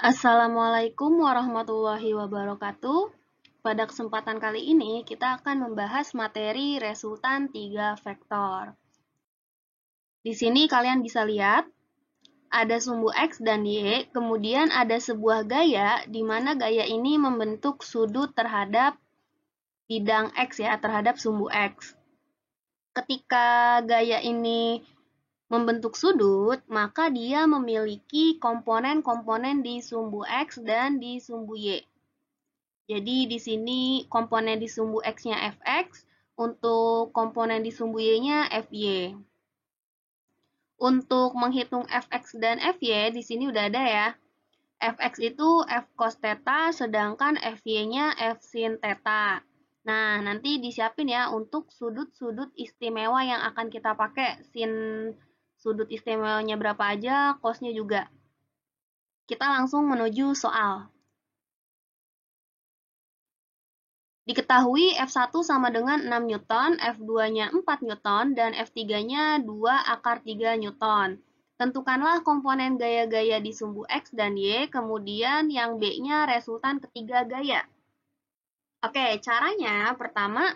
Assalamualaikum warahmatullahi wabarakatuh. Pada kesempatan kali ini, kita akan membahas materi resultan 3 vektor. Di sini kalian bisa lihat, ada sumbu X dan Y, kemudian ada sebuah gaya, di mana gaya ini membentuk sudut terhadap bidang X ya, terhadap sumbu X. Ketika gaya ini membentuk sudut, maka dia memiliki komponen-komponen di sumbu X dan di sumbu Y. Jadi di sini komponen di sumbu X-nya Fx, untuk komponen di sumbu Y-nya Fy. Untuk menghitung Fx dan Fy, di sini udah ada ya. Fx itu F cos theta, sedangkan Fy-nya F sin theta. Nah, nanti disiapin ya untuk sudut-sudut istimewa yang akan kita pakai. Sin sudut istimewanya berapa aja, cosnya juga. Kita langsung menuju soal. Diketahui F1 sama dengan 6 Newton, F2-nya 4 Newton, dan F3-nya 2 akar 3 Newton. Tentukanlah komponen gaya-gaya di sumbu X dan Y, kemudian yang B-nya resultan ketiga gaya. Oke, caranya pertama,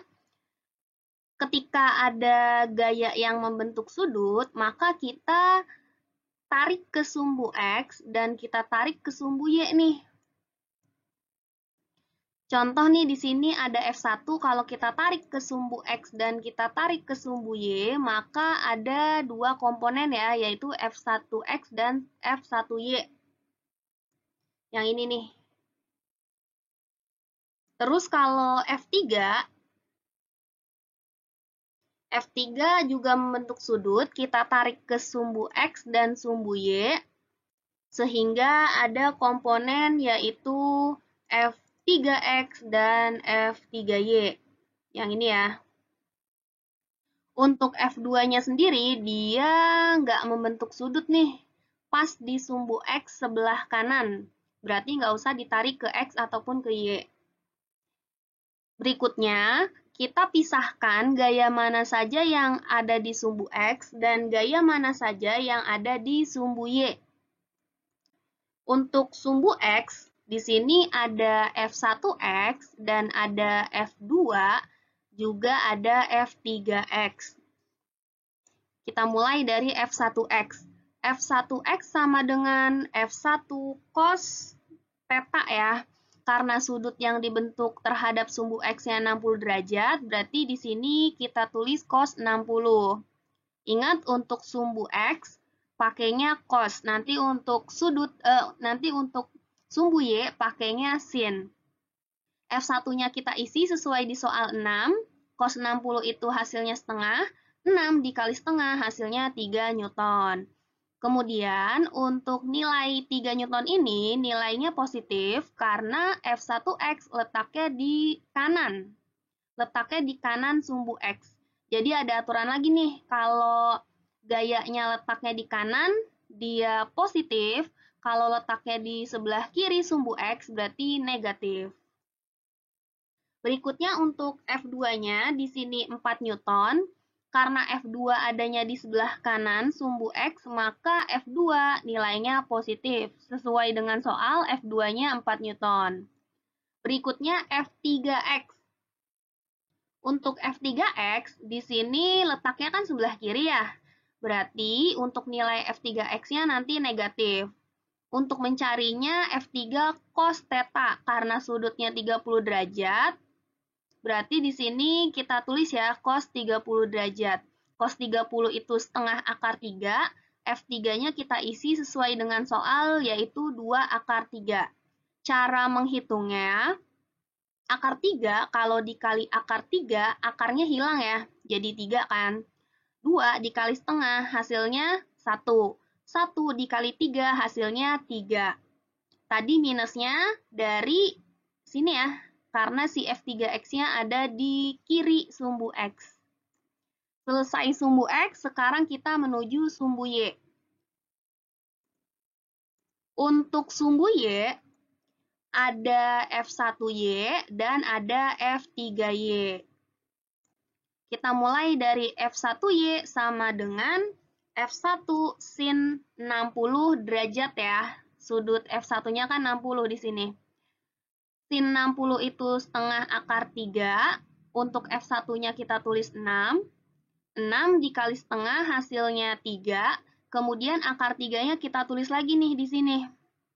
ketika ada gaya yang membentuk sudut, maka kita tarik ke sumbu X dan kita tarik ke sumbu Y nih. Contoh nih di sini ada F1, kalau kita tarik ke sumbu X dan kita tarik ke sumbu Y, maka ada dua komponen ya, yaitu F1X dan F1Y. Yang ini nih. Terus kalau F3 juga membentuk sudut, kita tarik ke sumbu X dan sumbu Y, sehingga ada komponen yaitu F3X dan F3Y. Yang ini ya. Untuk F2-nya sendiri, dia nggak membentuk sudut nih, pas di sumbu X sebelah kanan. Berarti nggak usah ditarik ke X ataupun ke Y. Berikutnya, kita pisahkan gaya mana saja yang ada di sumbu X dan gaya mana saja yang ada di sumbu Y. Untuk sumbu X, di sini ada F1X dan ada F2, juga ada F3X. Kita mulai dari F1X. F1X sama dengan F1 cos theta ya. Karena sudut yang dibentuk terhadap sumbu X-nya 60 derajat, berarti di sini kita tulis cos 60. Ingat untuk sumbu X pakainya cos. Nanti untuk sumbu Y pakainya sin. F1-nya kita isi sesuai di soal 6. Cos 60 itu hasilnya setengah. 6 dikali setengah hasilnya 3 Newton. Kemudian untuk nilai 3 Newton ini nilainya positif karena F1X letaknya di kanan. Letaknya di kanan sumbu X. Jadi ada aturan lagi nih, kalau gayanya letaknya di kanan, dia positif. Kalau letaknya di sebelah kiri sumbu X, berarti negatif. Berikutnya untuk F2-nya, di sini 4 Newton. Karena F2 adanya di sebelah kanan sumbu X, maka F2 nilainya positif. Sesuai dengan soal, F2-nya 4 Newton. Berikutnya F3X. Untuk F3X, di sini letaknya kan sebelah kiri ya. Berarti untuk nilai F3X-nya nanti negatif. Untuk mencarinya F3 cos theta, karena sudutnya 30 derajat, berarti di sini kita tulis ya cos 30 derajat. Cos 30 itu setengah akar 3, F3-nya kita isi sesuai dengan soal yaitu 2 akar 3. Cara menghitungnya, akar 3 kalau dikali akar 3, akarnya hilang ya, jadi 3 kan. 2 dikali setengah hasilnya 1. 1 dikali 3 hasilnya 3. Tadi minusnya dari sini ya, karena si F3X-nya ada di kiri sumbu X. Selesai sumbu X, sekarang kita menuju sumbu Y. Untuk sumbu Y, ada F1Y dan ada F3Y. Kita mulai dari F1Y sama dengan F1 sin 60 derajat ya. Sudut F1-nya kan 60 di sini. Sin 60 itu setengah akar 3. Untuk F1-nya kita tulis 6. 6 dikali setengah hasilnya 3. Kemudian akar 3-nya kita tulis lagi nih di sini.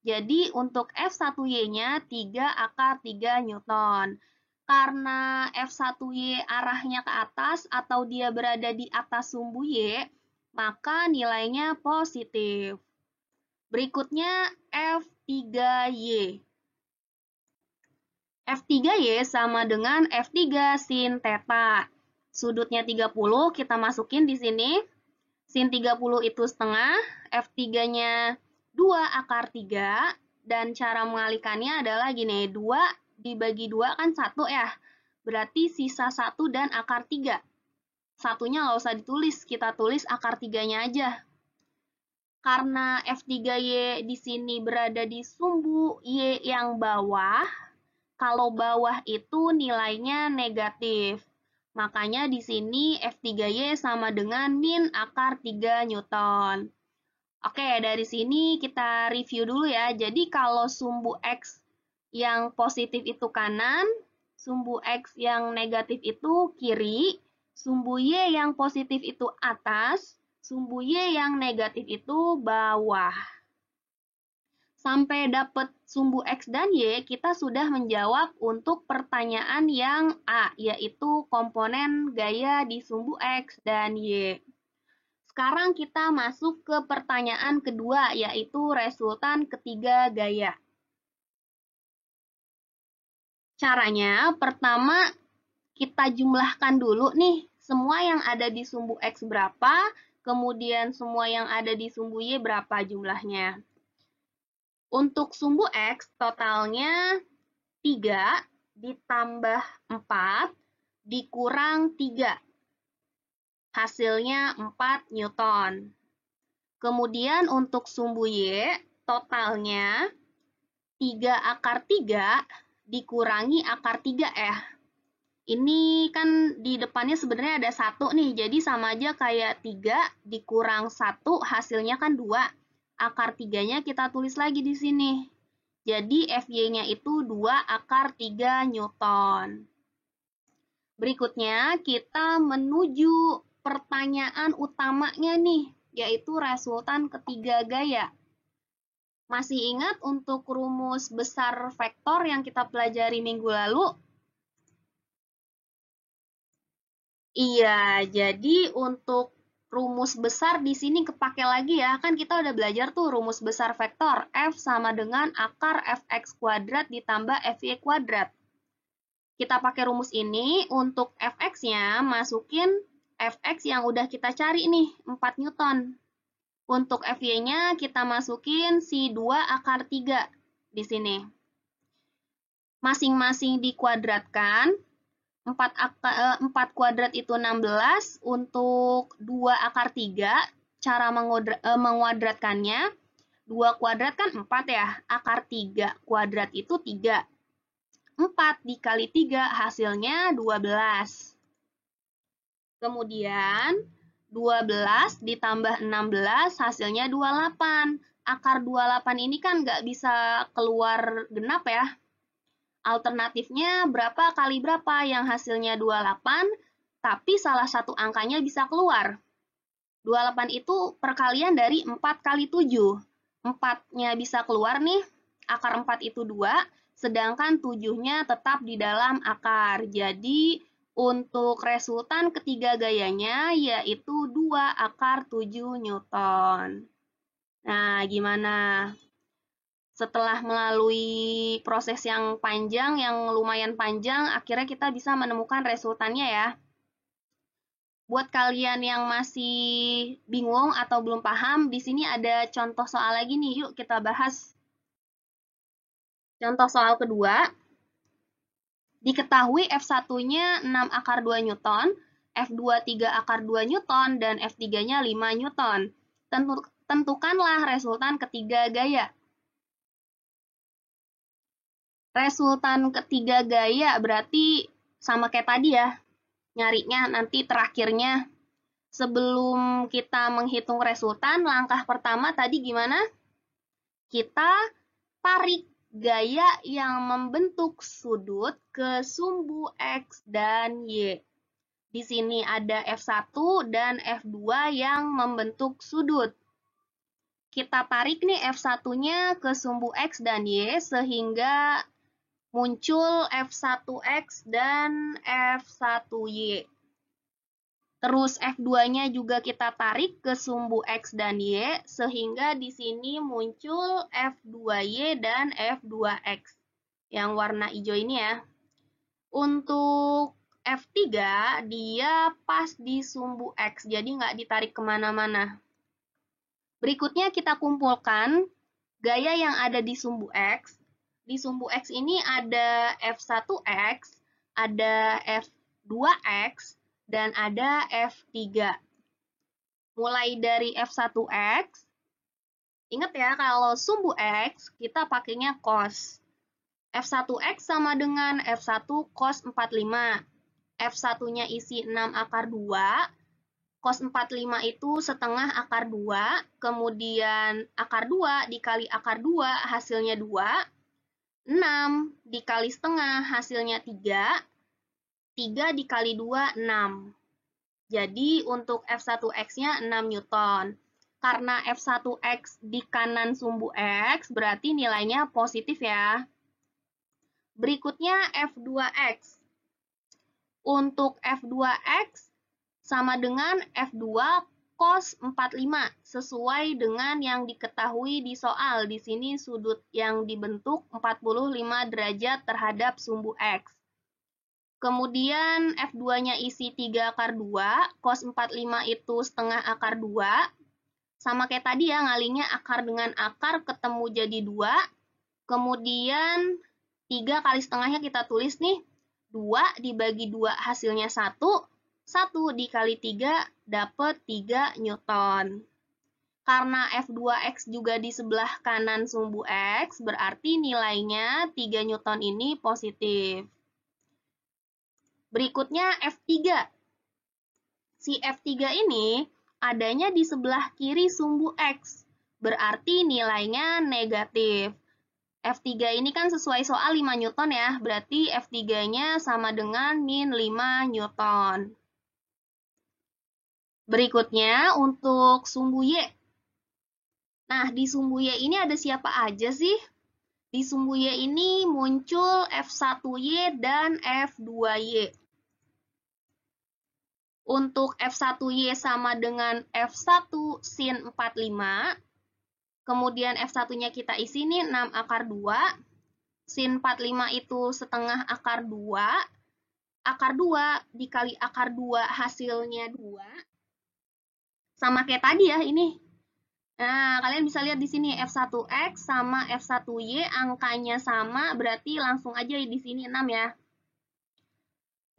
Jadi untuk F1Y-nya 3 akar 3 Newton. Karena F1Y arahnya ke atas atau dia berada di atas sumbu Y, maka nilainya positif. Berikutnya F3Y. F3Y sama dengan F3 sin theta. Sudutnya 30 kita masukin di sini. Sin 30 itu setengah, F3-nya 2 akar 3, dan cara mengalihkannya adalah gini, 2 dibagi 2 kan 1 ya, berarti sisa 1 dan akar 3. Satunya nggak usah ditulis, kita tulis akar 3-nya aja. Karena F3Y di sini berada di sumbu Y yang bawah, kalau bawah itu nilainya negatif. Makanya di sini F3Y sama dengan min akar 3 Newton. Oke, dari sini kita review dulu ya. Jadi kalau sumbu X yang positif itu kanan, sumbu X yang negatif itu kiri, sumbu Y yang positif itu atas, sumbu Y yang negatif itu bawah. Sampai dapat sumbu X dan Y, kita sudah menjawab untuk pertanyaan yang A, yaitu komponen gaya di sumbu X dan Y. Sekarang kita masuk ke pertanyaan kedua, yaitu resultan ketiga gaya. Caranya, pertama kita jumlahkan dulu nih, semua yang ada di sumbu X berapa, kemudian semua yang ada di sumbu Y berapa jumlahnya. Untuk sumbu X, totalnya 3 ditambah 4 dikurang 3. Hasilnya 4 Newton. Kemudian untuk sumbu Y, totalnya 3 akar 3 dikurangi akar 3 ya. Ini kan di depannya sebenarnya ada 1 nih, jadi sama aja kayak 3 dikurang 1, hasilnya kan 2. Akar 3-nya kita tulis lagi di sini. Jadi FY-nya itu 2 akar 3 Newton. Berikutnya kita menuju pertanyaan utamanya nih, yaitu resultan ketiga gaya. Masih ingat untuk rumus besar vektor yang kita pelajari minggu lalu? Iya, jadi untuk rumus besar di sini kepake lagi ya. Kan kita udah belajar tuh rumus besar vektor. F sama dengan akar fx kuadrat ditambah fy kuadrat. Kita pakai rumus ini untuk fx-nya masukin fx yang udah kita cari nih, 4 Newton. Untuk fy-nya kita masukin si 2 akar 3 di sini. Masing-masing dikuadratkan. 4 kuadrat itu 16, untuk 2 akar 3, cara menguadratkannya, 2 kuadrat kan 4 ya, akar 3 kuadrat itu 3. 4 dikali 3 hasilnya 12. Kemudian 12 ditambah 16 hasilnya 28. Akar 28 ini kan nggak bisa keluar genap ya. Alternatifnya berapa kali berapa yang hasilnya 28, tapi salah satu angkanya bisa keluar. 28 itu perkalian dari 4 kali 7. 4-nya bisa keluar nih, akar 4 itu 2, sedangkan 7-nya tetap di dalam akar. Jadi, untuk resultan ketiga gayanya yaitu 2 akar 7 Newton. Nah, gimana? Setelah melalui proses yang panjang, yang lumayan panjang, akhirnya kita bisa menemukan resultannya ya. Buat kalian yang masih bingung atau belum paham, di sini ada contoh soal lagi nih, yuk kita bahas. Contoh soal kedua, diketahui F1-nya 6 akar 2 Newton, F2 3 akar 2 Newton, dan F3-nya 5 Newton. Tentukanlah resultan ketiga gaya. Resultan ketiga gaya berarti sama kayak tadi ya, nyarinya nanti terakhirnya. Sebelum kita menghitung resultan, langkah pertama tadi gimana? kita tarik gaya yang membentuk sudut ke sumbu X dan Y. Di sini ada F1 dan F2 yang membentuk sudut. Kita tarik nih F1-nya ke sumbu X dan Y sehingga muncul F1X dan F1Y. Terus F2-nya juga kita tarik ke sumbu X dan Y, sehingga di sini muncul F2Y dan F2X. Yang warna hijau ini ya. Untuk F3, dia pas di sumbu X, jadi nggak ditarik kemana-mana. Berikutnya kita kumpulkan gaya yang ada di sumbu X. Di sumbu X ini ada F1X, ada F2X, dan ada F3. Mulai dari F1X, ingat ya kalau sumbu X kita pakainya cos. F1X sama dengan F1 cos 45. F1-nya isi 6 akar 2, cos 45 itu setengah akar 2, kemudian akar 2 dikali akar 2 hasilnya 2, 6 dikali setengah hasilnya 3, 3 dikali 2, 6. Jadi untuk F1X-nya 6 Newton. Karena F1X di kanan sumbu X, berarti nilainya positif ya. Berikutnya F2X. Untuk F2X sama dengan F2 cos 45, sesuai dengan yang diketahui di soal. Di sini sudut yang dibentuk 45 derajat terhadap sumbu X. Kemudian F2-nya isi 3 akar 2, cos 45 itu setengah akar 2. Sama kayak tadi ya, ngalinya akar dengan akar ketemu jadi 2. Kemudian 3 kali setengahnya kita tulis nih, 2 dibagi 2 hasilnya 1, 1 dikali 3 dapat 3 Newton. Karena F2X juga di sebelah kanan sumbu X, berarti nilainya 3 Newton ini positif. Berikutnya F3. Si F3 ini adanya di sebelah kiri sumbu X, berarti nilainya negatif. F3 ini kan sesuai soal 5 Newton ya, berarti F3-nya sama dengan min 5 Newton. Berikutnya untuk sumbu Y. Nah, di sumbu Y ini ada siapa aja sih? Di sumbu Y ini muncul F1Y dan F2Y. Untuk F1Y sama dengan F1 sin 45. Kemudian F1-nya kita isi nih 6 akar 2. Sin 45 itu setengah akar 2. Akar 2 dikali akar 2 hasilnya 2. Sama kayak tadi ya ini. Nah, kalian bisa lihat di sini F1X sama F1Y angkanya sama, berarti langsung aja di sini 6 ya.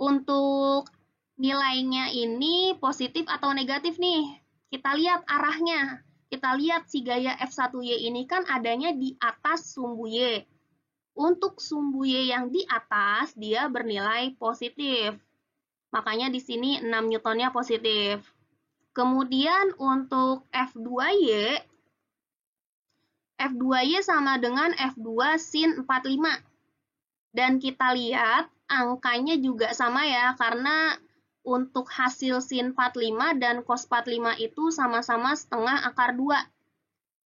Untuk nilainya ini positif atau negatif nih. Kita lihat arahnya. Kita lihat si gaya F1Y ini kan adanya di atas sumbu Y. Untuk sumbu Y yang di atas, dia bernilai positif. Makanya di sini 6 Newtonnya positif. Kemudian untuk F2Y, F2Y sama dengan F2 sin 45. Dan kita lihat angkanya juga sama ya, karena untuk hasil sin 45 dan cos 45 itu sama-sama setengah akar 2.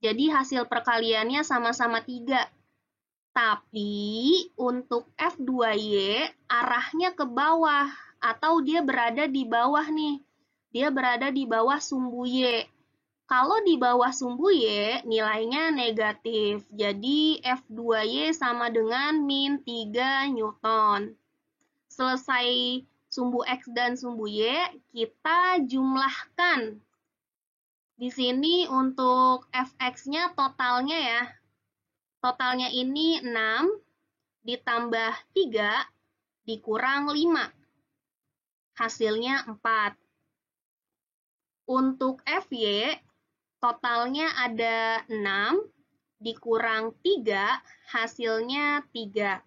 Jadi hasil perkaliannya sama-sama 3. Tapi untuk F2Y arahnya ke bawah atau dia berada di bawah nih. Dia berada di bawah sumbu Y. Kalau di bawah sumbu Y nilainya negatif. Jadi F2Y sama dengan min 3 Newton. Selesai sumbu X dan sumbu Y, kita jumlahkan. Di sini untuk Fx-nya totalnya ya. Totalnya ini 6 ditambah 3 dikurang 5. Hasilnya 4. Untuk Fy, totalnya ada 6 dikurang 3, hasilnya 3.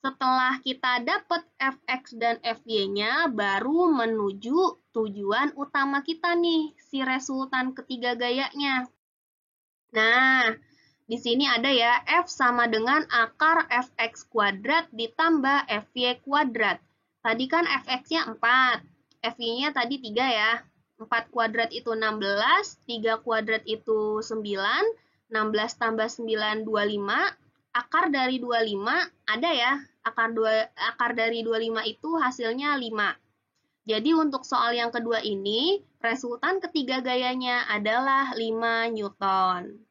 Setelah kita dapat Fx dan Fy-nya, baru menuju tujuan utama kita nih, si resultan ketiga gayanya. Nah, Di sini ada ya, F sama dengan akar Fx kuadrat ditambah Fy kuadrat. Tadi kan Fx-nya 4, Fy-nya tadi 3 ya. 4 kuadrat itu 16, 3 kuadrat itu 9, 16 tambah 9, 25. Akar dari 25 ada ya, akar dari 25 itu hasilnya 5. Jadi untuk soal yang kedua ini, resultan ketiga gayanya adalah 5 Newton.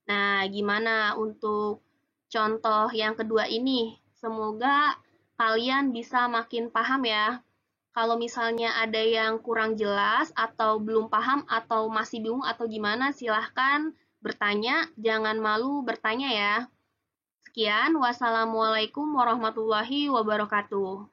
Nah, gimana untuk contoh yang kedua ini? Semoga kalian bisa makin paham ya. Kalau misalnya ada yang kurang jelas atau belum paham atau masih bingung atau gimana, silahkan bertanya. Jangan malu bertanya ya. Sekian, wassalamualaikum warahmatullahi wabarakatuh.